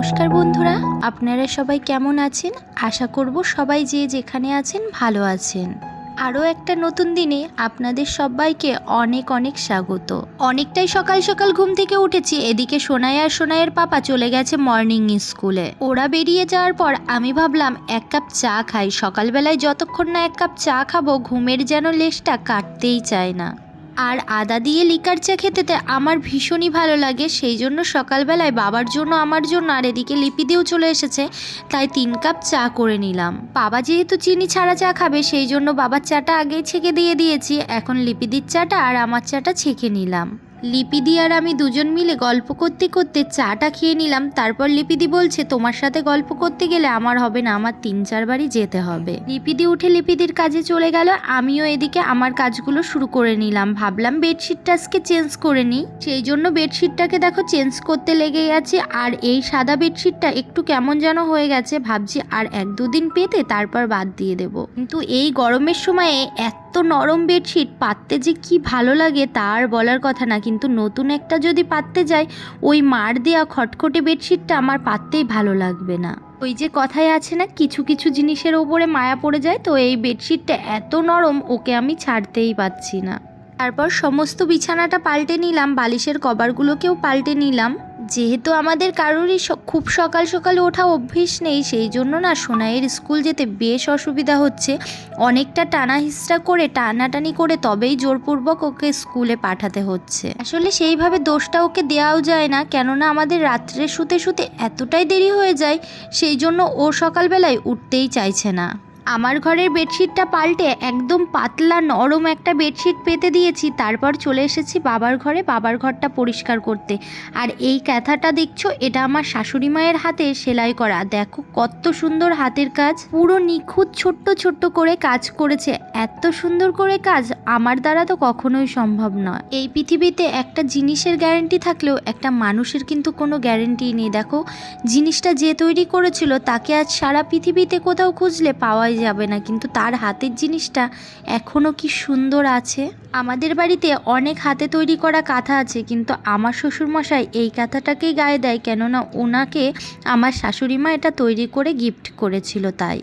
নমস্কার বন্ধুরা, আপনারা সবাই কেমন আছেন? আশা করব সবাই যে যেখানে আছেন ভালো আছেন। আরও একটা নতুন দিনে আপনাদের সবাইকে অনেক অনেক স্বাগত। অনেকটাই সকাল সকাল ঘুম থেকে উঠেছি। এদিকে সোনাই আর সোনাইয়ের পাপা চলে গেছে মর্নিং স্কুলে। ওরা বেরিয়ে যাওয়ার পর আমি ভাবলাম এক কাপ চা খাই। সকালবেলায় যতক্ষণ না এক কাপ চা খাবো ঘুমের যেন লেশটা কাটতেই চায় না। আর আদা দিয়ে লিকার চা খেতে আমার ভীষণই ভালো লাগে। সেই জন্য সকালবেলায় বাবার জন্য, আমার জন্য আর এদিকে লিপিদিও চলে এসেছে, তাই 3 কাপ চা করে নিলাম। বাবা যেহেতু চিনি ছাড়া চা খাবে সেই জন্য বাবার চাটা আগেই ছেঁকে দিয়ে দিয়েছি। এখন লিপিদির চাটা আর আমার চাটা ছেঁকে নিলাম। লিপিদি আর আমি দুজন মিলে গল্প করতে করতে চাটা খেয়ে নিলাম। তারপর লিপিদি বলছে, তোমার সাথে গল্প করতে গেলে আমার হবে না, আমার 3-4 বারই যেতে হবে। লিপিদি উঠে লিপিদির কাজে চলে গেল। আমিও এদিকে আমার কাজগুলো শুরু করে নিলাম। ভাবলাম বেডশিটটা আজকে চেঞ্জ করে নিই, সেই জন্য বেডশিটটাকে দেখো চেঞ্জ করতে লেগেই আছে। আর এই সাদা বেডশিটটা একটু কেমন যেন হয়ে গেছে, ভাবছি আর 1-2 দিন পেতে তারপর বাদ দিয়ে দেবো। কিন্তু এই গরমের সময়ে এত নরম বেডশিট পাততে যে কি ভালো লাগে তার বলার কথা না। কিন্তু নতুন একটা যদি পাততে যাই, ওই মার দেওয়া খটখটে বেডশিটটা আমার পাততেই ভালো লাগবে না। ওই যে কথায় আছে না, কিছু কিছু জিনিসের ওপরে মায়া পড়ে যায়, তো এই বেডশিটটা এত নরম, ওকে আমি ছাড়তেই পারছি না। তারপর সমস্ত বিছানাটা পাল্টে নিলাম, বালিশের কভারগুলোকেও পাল্টে নিলাম। যেহেতু আমাদের কারোরই খুব সকাল সকাল ওঠা অভ্যেস নেই, সেই জন্য না সোনাইয়ের স্কুল যেতে বেশ অসুবিধা হচ্ছে। অনেকটা টানা হিস্ট্রা করে টানাটানি করে তবেই জোরপূর্বক ওকে স্কুলে পাঠাতে হচ্ছে। আসলে সেইভাবে দোষটা ওকে দেওয়াও যায় না, কেননা আমাদের রাত্রে শুতে শুতে এতটাই দেরি হয়ে যায়, সেই জন্য ও সকালবেলায় উঠতেই চাইছে না। আমার ঘরের বেডশিটটা পাল্টে একদম পাতলা নরম একটা বেডশিট পেতে দিয়েছি। তারপর চলে এসেছি বাবার ঘরে, বাবার ঘরটা পরিষ্কার করতে। আর এই কাঁথাটা দেখছো, এটা আমার শাশুড়ি মায়ের হাতে সেলাই করা। দেখো কত সুন্দর হাতের কাজ, পুরো নিখুঁত ছোট্ট ছোট্ট করে কাজ করেছে। এত সুন্দর করে কাজ আমার দ্বারা তো কখনোই সম্ভব নয়। এই পৃথিবীতে একটা জিনিসের গ্যারেন্টি থাকলেও একটা মানুষের কিন্তু কোনো গ্যারেন্টি নেই। দেখো জিনিসটা যে তৈরি করেছিল তাকে আজ সারা পৃথিবীতে কোথাও খুঁজলে পাওয়াই যাবে না, কিন্তু তার হাতের জিনিসটা এখনো কি সুন্দর আছে। আমাদের বাড়িতে অনেক হাতে তৈরি করা কাঁথা আছে, কিন্তু আমার শ্বশুরমশাই এই কাঁথাটাকেই গায়ে দেয়, কেননা ওনাকে আমার শাশুড়ি মা এটা তৈরি করে গিফট করেছিল। তাই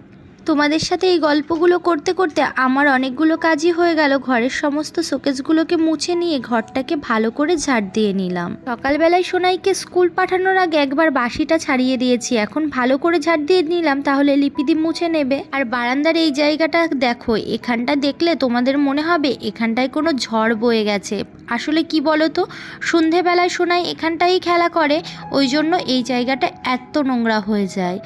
তোমাদের সাথে এই গল্পগুলো করতে করতে আমার অনেকগুলো কাজই হয়ে গেল। ঘরের সমস্ত শোকেসগুলোকে মুছে নিয়ে ঘরটাকে ভালো করে ঝাড় দিয়ে নিলাম। সকালবেলায় সোনাইকে স্কুল পাঠানোর আগে একবার বাসিটা ছাড়িয়ে দিয়েছি, এখন ভালো করে ঝাড় দিয়ে নিলাম, তাহলে লিপিদি মুছে নেবে। আর বারান্দার এই জায়গাটা দেখো, এখানটা দেখলে তোমাদের মনে হবে এখানটায় কোনো ঝড় বয়ে গেছে। আসলে কি বলো তো, সন্ধেবেলায় সোনাই এখানটাই খেলা করে, ওই জন্য এই জায়গাটা এত নোংরা হয়ে যায়।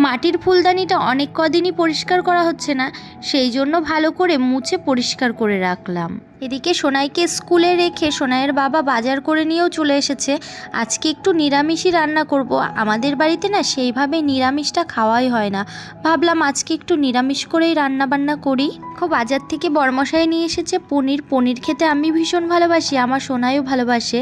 মাটির ফুলদানিটা অনেক কদিনই পরিষ্কার করা হচ্ছে না, সেই জন্য ভালো করে মুছে পরিষ্কার করে রাখলাম। এদিকে সোনাইকে স্কুলে রেখে সোনাইয়ের বাবা বাজার করে নিয়েও চলে এসেছে। আজকে একটু নিরামিষই রান্না করব। আমাদের বাড়িতে না সেইভাবে নিরামিষটা খাওয়াই হয় না, ভাবলাম আজকে একটু নিরামিষ করেই রান্না বান্না করি। বাজার থেকে বরমশাই নিয়ে এসেছে পনির। পনির খেতে আমি ভীষণ ভালোবাসি, আমার সোনাইও ভালোবাসে।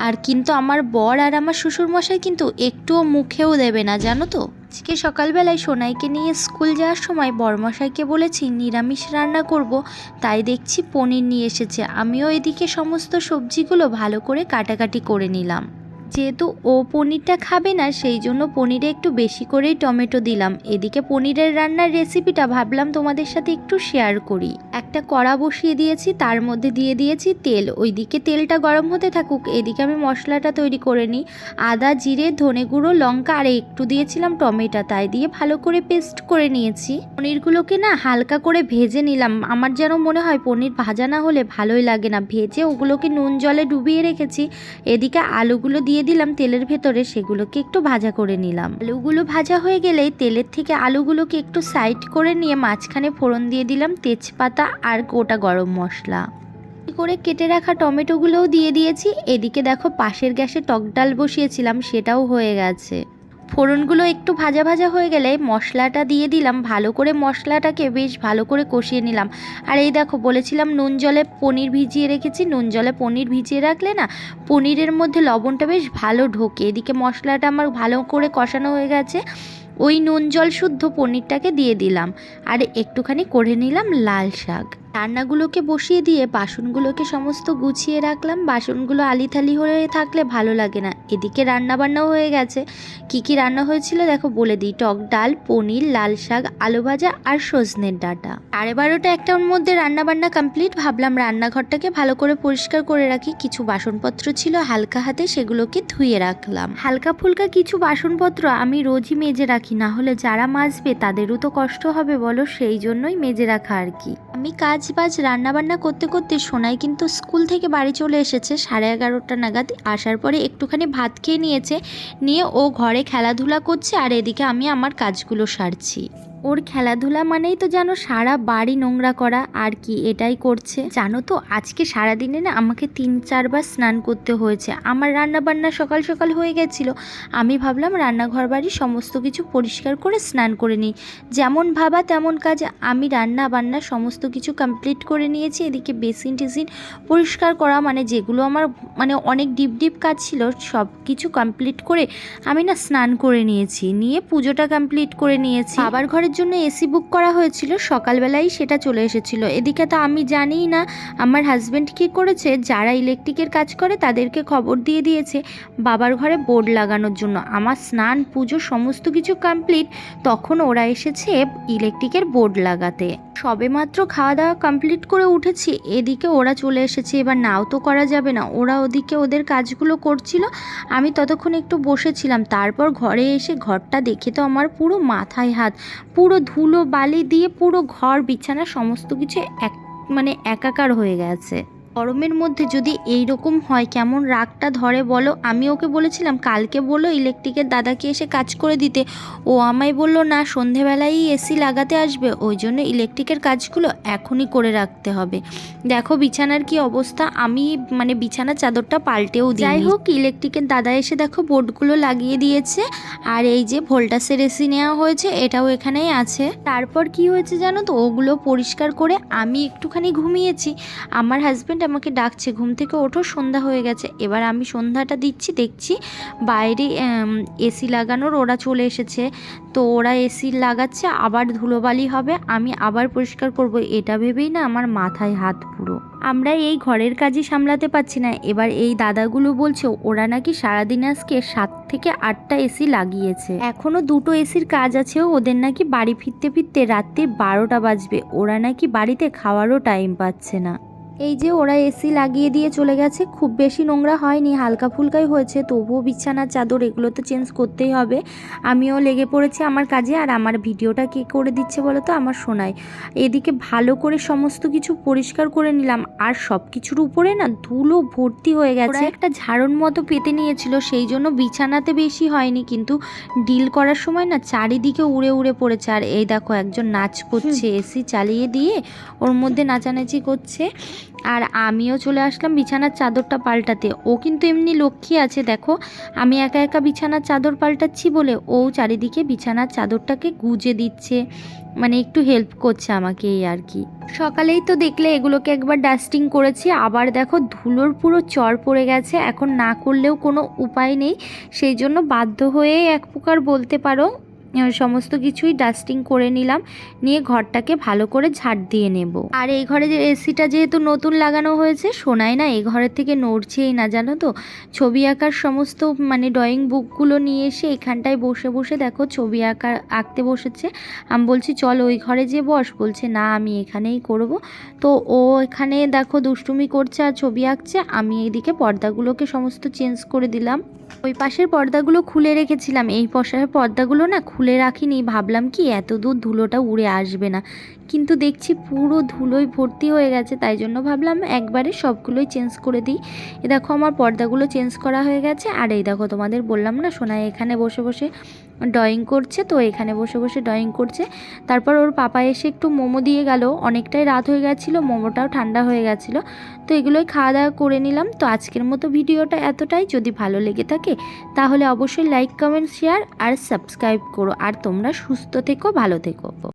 আর কিন্তু আমার বর আর আমার শ্বশুরমশাই কিন্তু একটুও মুখেও দেবে না, জানো তো। আজকে সকালবেলায় সোনাইকে নিয়ে স্কুল যাওয়ার সময় বরমশাইকে বলেছি নিরামিষ রান্না করব, তাই দেখছি পনির নিয়ে এসেছে। আমিও এদিকে সমস্ত সবজিগুলো ভালো করে কাটাকাটি করে নিলাম। যেহেতু ও পনিরটা খাবে না, সেই জন্য পনিরে একটু বেশি করেই টমেটো দিলাম। এদিকে পনিরের রান্নার রেসিপিটা ভাবলাম তোমাদের সাথে একটু শেয়ার করি। একটা কড়া বসিয়ে দিয়েছি, তার মধ্যে দিয়ে দিয়েছি তেল। ওইদিকে তেলটা গরম হতে থাকুক, এদিকে আমি মশলাটা তৈরি করে নিই। আদা, জিরে, ধনে গুঁড়ো, লঙ্কা আর একটু দিয়েছিলাম টমেটো, তাই দিয়ে ভালো করে পেস্ট করে নিয়েছি। পনিরগুলোকে না হালকা করে ভেজে নিলাম। আমার যেন মনে হয় পনির ভাজা না হলে ভালোই লাগে না। ভেজে ওগুলোকে নুন জলে ডুবিয়ে রেখেছি। এদিকে আলুগুলো দিয়ে দিলাম তেলের ভেতরে, সেগুলোকে একটু ভাজা করে নিলাম। আলুগুলো ভাজা হয়ে গেলেই তেলের থেকে আলুগুলোকে একটু সাইড করে নিয়ে মাঝখানে ফোড়ন দিয়ে দিলাম তেজপাতা আর গোটা গরম মশলা। করে কেটে রাখা টমেটোগুলোও দিয়ে দিয়েছি। এদিকে দেখো পাশের গ্যাসে টক ডাল বসিয়েছিলাম, সেটাও হয়ে গেছে। ফোড়নগুলো একটু ভাজা ভাজা হয়ে গেলে মশলাটা দিয়ে দিলাম। ভালো করে মশলাটাকে বেশ ভালো করে কষিয়ে নিলাম। আর এই দেখো বলেছিলাম নুন জলে পনির ভিজিয়ে রেখেছি, নুন জলে পনির ভিজিয়ে রাখলে না পনিরের মধ্যে লবণটা বেশ ভালো ঢোকে। এদিকে মশলাটা আমার ভালো করে কষানো হয়ে গেছে, ওই নুন জল শুদ্ধ পনিরটাকে দিয়ে দিলাম। আর একটুখানি করে নিলাম লাল শাক। রান্নাগুলোকে বসিয়ে দিয়ে বাসনগুলোকে সমস্ত গুছিয়ে রাখলাম। বাসনগুলো আলিথালি হয়ে থাকলে ভালো লাগে না। এদিকে রান্না বান্নাও হয়ে গেছে। কি কি রান্না হয়েছিল দেখো বলে দিই। টক ডাল, পনির, লাল শাক, আলু ভাজা আর সজনের ডাঁটা। 12:30 একটার মধ্যে রান্না বান্না কমপ্লিট। ভাবলাম রান্নাঘরটাকে ভালো করে পরিষ্কার করে রাখি। কিছু বাসনপত্র ছিল হালকা হাতে, সেগুলোকে ধুয়ে রাখলাম। হালকা ফুলকা কিছু বাসনপত্র আমি রোজই মেজে রাখি, না হলে যারা মাজবে তাদেরও তো কষ্ট হবে বলো, সেই জন্যই মেজে রাখা আর কি। আমি কাজ বাজ রান্নাবান্না করতে করতে সোনাই কিন্তু স্কুল থেকে বাড়ি চলে এসেছে 11:30 নাগাদ। আসার পরে একটুখানি ভাত খেয়ে নিয়ে ও ঘরে খেলাধুলা করছে, আর এদিকে আমি আমার কাজগুলো সারছি। ওর খেলাধুলা মানেই তো জানো সারা বাড়ি নোংরা করা, আর কি এটাই করছে। জানো তো আজকে সারাদিনে না আমাকে 3-4 বার স্নান করতে হয়েছে। আমার রান্নাবান্না সকাল সকাল হয়ে গেছিলো। আমি ভাবলাম রান্নাঘর বাড়ি সমস্ত কিছু পরিষ্কার করে স্নান করে নিই। যেমন ভাবা তেমন কাজ। আমি রান্না বান্না সমস্ত কিছু কমপ্লিট করে নিয়েছি। এদিকে বেসিন টেসিন পরিষ্কার করা, মানে যেগুলো আমার অনেক ডিপ কাজ ছিল সব কিছু কমপ্লিট করে আমি না স্নান করে নিয়ে পুজোটা কমপ্লিট করে নিয়েছি। বাবার ঘরের জন্য এসি বুক করা হয়েছিল, সকালবেলাই সেটা চলে এসেছিল। এদিকে তো আমি জানিই না আমার হাজব্যান্ড কী করেছে, যারা ইলেকট্রিকের কাজ করে তাদেরকে খবর দিয়ে দিয়েছে বাবার ঘরে বোর্ড লাগানোর জন্য। আমার স্নান পুজো সমস্ত কিছু কমপ্লিট, তখন ওরা এসেছে ইলেকট্রিকের বোর্ড লাগাতে। সবেমাত্র খাওয়া দাওয়া কমপ্লিট করে উঠেছি, এদিকে ওরা চলে এসেছে। এবার নাও তো করা যাবে না, ওরা ওদিকে ওদের কাজগুলো করছিল, আমি ততক্ষণ একটু বসেছিলাম। তারপর ঘরে এসে ঘরটা দেখে তো আমার পুরো মাথায় হাত, পুরো ধুলো বালি দিয়ে পুরো ঘর বিছানা সমস্ত কিছু একাকার হয়ে গেছে। গরমের মধ্যে যদি এই রকম হয় কেমন রাগটা ধরে বলো। আমি ওকে বলেছিলাম কালকে বলো ইলেকট্রিকের দাদাকে এসে কাজ করে দিতে, ও আমায় বললো না সন্ধেবেলায় এসি লাগাতে আসবে, ওই জন্য ইলেকট্রিকের কাজগুলো এখনই করে রাখতে হবে। দেখো বিছানার কি অবস্থা, আমি বিছানার চাদরটা পাল্টেও দিই। যাই হোক ইলেকট্রিকের দাদা এসে দেখো বোর্ডগুলো লাগিয়ে দিয়েছে, আর এই যে ভোল্টাসের এসি নেওয়া হয়েছে এটাও এখানেই আছে। তারপর কি হয়েছে জানো তো, ওগুলো পরিষ্কার করে আমি একটুখানি ঘুমিয়েছি। আমার হাজব্যান্ড আমাকে ডাকছে ঘুম থেকে ওঠো, সন্ধ্যা হয়ে গেছে। এবার আমি সন্ধ্যাটা দিচ্ছি, দেখছি বাইরে এসি লাগানোর ওরা চলে এসেছে। তো ওরা এসি লাগাচ্ছে, আবার ধুলোবালি হবে, আমি আবার পরিষ্কার করব। এটা ভেবেই না আমার মাথায় হাত পুরো। আমরা এই ঘরের কাজই সামলাতে পারছি না। এবার এই দাদাগুলো বলছে ওরা নাকি সারাদিন আজকে 7 থেকে 8টা এসি লাগিয়েছে, এখনো 2টো এসির কাজ আছে। ওদের নাকি বাড়ি ফিরতে ফিরতে রাত্রি 12টা বাজবে। ওরা নাকি বাড়িতে খাওয়ারও টাইম পাচ্ছে না। এই যে ওরা এসি লাগিয়ে দিয়ে চলে গেছে, খুব বেশি নোংরা হয়নি, হালকা ফুলকাই হয়েছে, তবুও বিছানার চাদর এগুলো তো চেঞ্জ করতেই হবে। আমিও লেগে পড়েছি আমার কাজে। আর আমার ভিডিওটা কে করে দিচ্ছে বলো তো, আমার সোনাই। এদিকে ভালো করে সমস্ত কিছু পরিষ্কার করে নিলাম, আর সব কিছুর উপরে না ধুলো ভর্তি হয়ে গেছে। একটা ঝাড়ুর মতো পেতে নিয়েছিল, সেই জন্য বিছানাতে বেশি হয়নি, কিন্তু ডিল করার সময় না চারিদিকে উড়ে উড়ে পড়েছে। আর এই দেখো একজন নাচ করছে, এসি চালিয়ে দিয়ে ওর মধ্যে নাচানাচি করছে। আর আমিও চলে আসলাম বিছানার চাদরটা পাল্টাতে। ও কিন্তু এমনি লক্ষ্মী আছে, দেখো আমি একা একা বিছানার চাদর পাল্টাচ্ছি বলে ও চারিদিকে বিছানার চাদরটাকে গুজে দিচ্ছে, একটু হেল্প করছে আমাকে, এই আর কি। সকালেই তো দেখলে এগুলোকে একবার ডাস্টিং করেছি, আবার দেখো ধুলোর পুরো চর পড়ে গেছে। এখন না করলেও কোনো উপায় নেই, সেই জন্য বাধ্য হয়ে এক প্রকার বলতে পারো সমস্ত কিছুই ডাস্টিং করে নিলাম, নিয়ে ঘরটাকে ভালো করে ঝাড় দিয়ে নেব। আর এই ঘরে যে এসিটা যেহেতু নতুন লাগানো হয়েছে, শোনাই না এই ঘরের থেকে নড়ছেই না, জানো তো। ছবি আঁকার সমস্ত ড্রয়িং বুকগুলো নিয়ে এসে এখানটায় বসে বসে দেখো ছবি আঁকতে বসেছে। আমি বলছি চল ওই ঘরে যে বস, বলছে না আমি এখানেই করব। তো ও এখানে দেখো দুষ্টুমি করছে আর ছবি আঁকছে। আমি এইদিকে পর্দাগুলোকে সমস্ত চেঞ্জ করে দিলাম। ওই পাশের পর্দাগুলো খুলে রেখেছিলাম, এই পাশের পর্দাগুলো না খুলে রাখিনি। ভাবলাম কি এত দূর ধুলোটা উড়ে আসবে না, কিন্তু দেখছি পুরো ধুলোয় ভর্তি হয়ে গেছে, তাই জন্য ভাবলাম একবারে সবগুলোই চেঞ্জ করে দিই। এ দেখো আমার পর্দাগুলো চেঞ্জ করা হয়ে গেছে। আর এই দেখো তোমাদের বললাম না সোনাই এখানে বসে বসে ড্রয়িং করছে, তো এখানে বসে বসে ড্রয়িং করছে। তারপর ওর পাপা এসে একটু মোমো দিয়ে গেল, অনেকটাই রাত হয়ে গেছিলো, মোমোটাও ঠান্ডা হয়ে গেছিলো। তো এগুলোই খাওয়া দাওয়া করে নিলাম। তো আজকের মতো ভিডিওটা এতটাই। যদি ভালো লেগে থাকে তাহলে অবশ্যই লাইক কমেন্ট শেয়ার আর সাবস্ক্রাইব করো। আর তোমরা সুস্থ থেকো, ভালো থেকো।